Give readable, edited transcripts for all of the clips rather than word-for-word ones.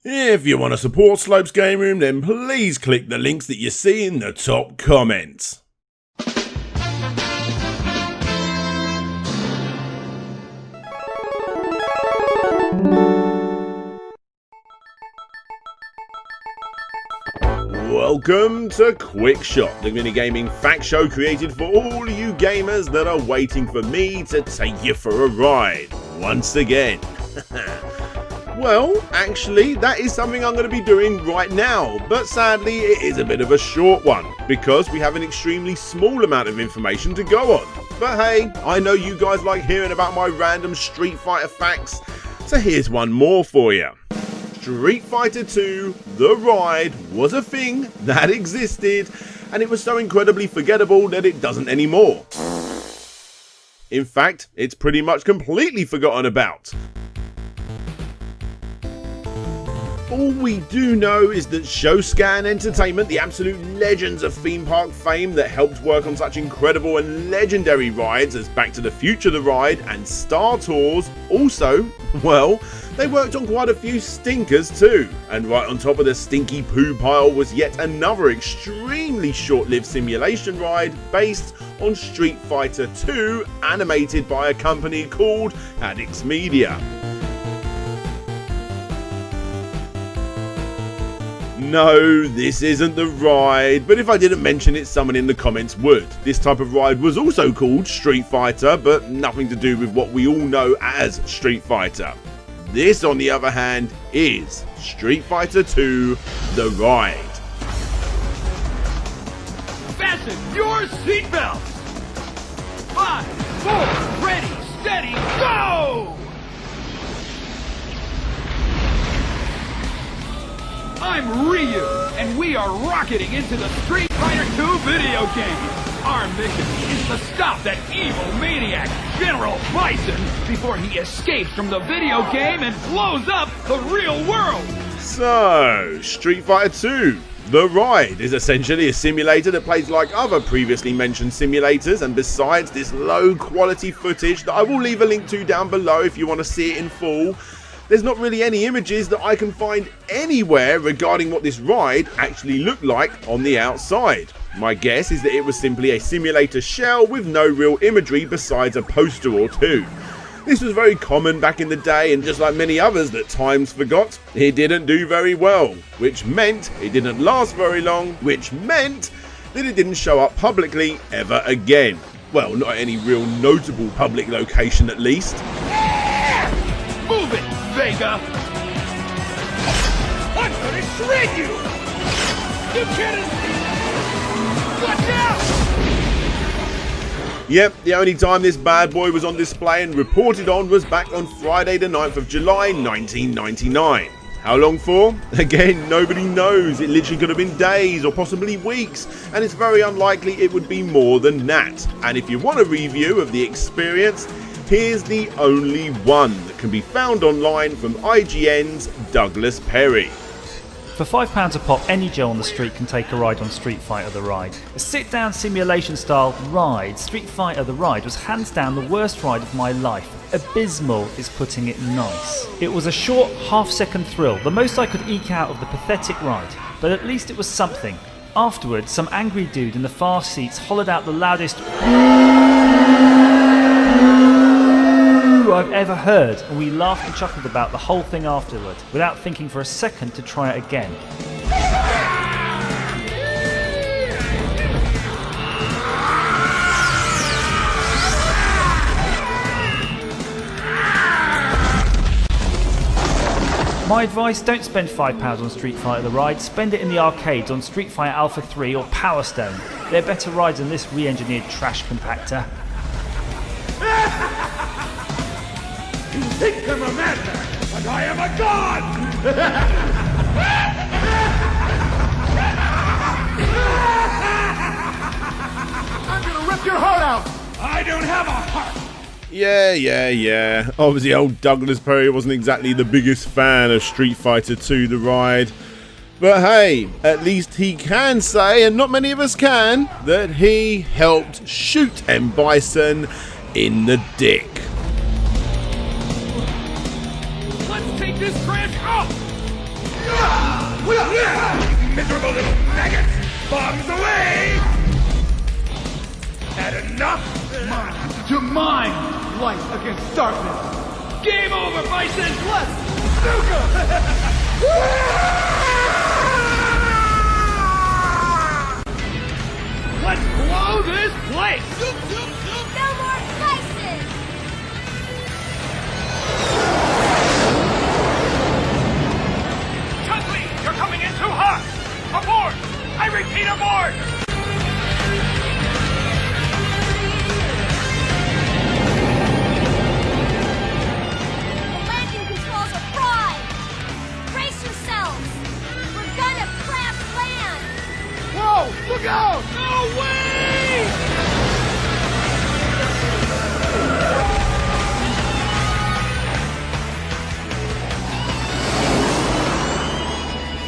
If you want to support Slope's Game Room, then please click the links that you see in the top comments. Welcome to Quick Shot, the minigaming fact show created for all you gamers that are waiting for me to take you for a ride, once again. Well, actually, that is something I'm going to be doing right now, but sadly it is a bit of a short one, because we have an extremely small amount of information to go on. But hey, I know you guys like hearing about my random Street Fighter facts, so here's one more for you. Street Fighter 2, The Ride, was a thing that existed, and it was so incredibly forgettable that it doesn't anymore. In fact, it's pretty much completely forgotten about. All we do know is that Showscan Entertainment, the absolute legends of theme park fame that helped work on such incredible and legendary rides as Back to the Future The Ride and Star Tours, also, well, they worked on quite a few stinkers too. And right on top of the stinky poo pile was yet another extremely short-lived simulation ride based on Street Fighter 2, animated by a company called Addicts Media. No, this isn't the ride, but if I didn't mention it, someone in the comments would. This type of ride was also called Street Fighter, but nothing to do with what we all know as Street Fighter. This, on the other hand, is Street Fighter 2, The Ride. Fasten your seatbelts! 5, 4, ready, steady, go! I'm Ryu, and we are rocketing into the Street Fighter 2 video game. Our mission is to stop that evil maniac, General Bison, before he escapes from the video game and blows up the real world. So, Street Fighter 2, The Ride is essentially a simulator that plays like other previously mentioned simulators, and besides this low quality footage that I will leave a link to down below if you want to see it in full, there's not really any images that I can find anywhere regarding what this ride actually looked like on the outside. My guess is that it was simply a simulator shell with no real imagery besides a poster or two. This was very common back in the day, and just like many others that times forgot, it didn't do very well, which meant it didn't last very long, which meant that it didn't show up publicly ever again. Well, not at any real notable public location at least. Move it, Vega! I'm gonna shred you! You kidding? Watch out! Yep, the only time this bad boy was on display and reported on was back on Friday the 9th of July 1999. How long for? Again, nobody knows. It literally could have been days or possibly weeks, and it's very unlikely it would be more than that. And if you want a review of the experience, here's the only one that can be found online from IGN's Douglas Perry. For £5 a pop, any Joe on the street can take a ride on Street Fighter The Ride. A sit-down simulation-style ride, Street Fighter The Ride was hands down the worst ride of my life. Abysmal is putting it nice. It was a short, half-second thrill, the most I could eke out of the pathetic ride, but at least it was something. Afterwards, some angry dude in the far seats hollered out the loudest I've ever heard, and we laughed and chuckled about the whole thing afterward, without thinking for a second to try it again. My advice, don't spend £5 on Street Fighter The Ride, spend it in the arcades on Street Fighter Alpha 3 or Power Stone. They're better rides than this re-engineered trash compactor. You think I'm a madman, but I am a god! I'm gonna rip your heart out! I don't have a heart! Yeah. Obviously old Douglas Perry wasn't exactly the biggest fan of Street Fighter 2 The Ride. But hey, at least he can say, and not many of us can, that he helped shoot M. Bison in the dick. Let's take this trash out! miserable little maggots! Bombs away! Had enough? Mind to mind! Light against darkness! Game over, Bison! Let's Let's blow this place! No more Bison! Chun-Li, you're coming in too hot! Abort! I repeat, abort! The landing controls are fried! Brace yourselves! We're gonna crash land! Whoa! Look out! No way!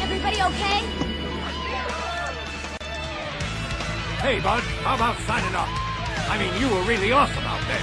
Everybody okay? Hey, bud, how about signing up? I mean, you were really awesome out there.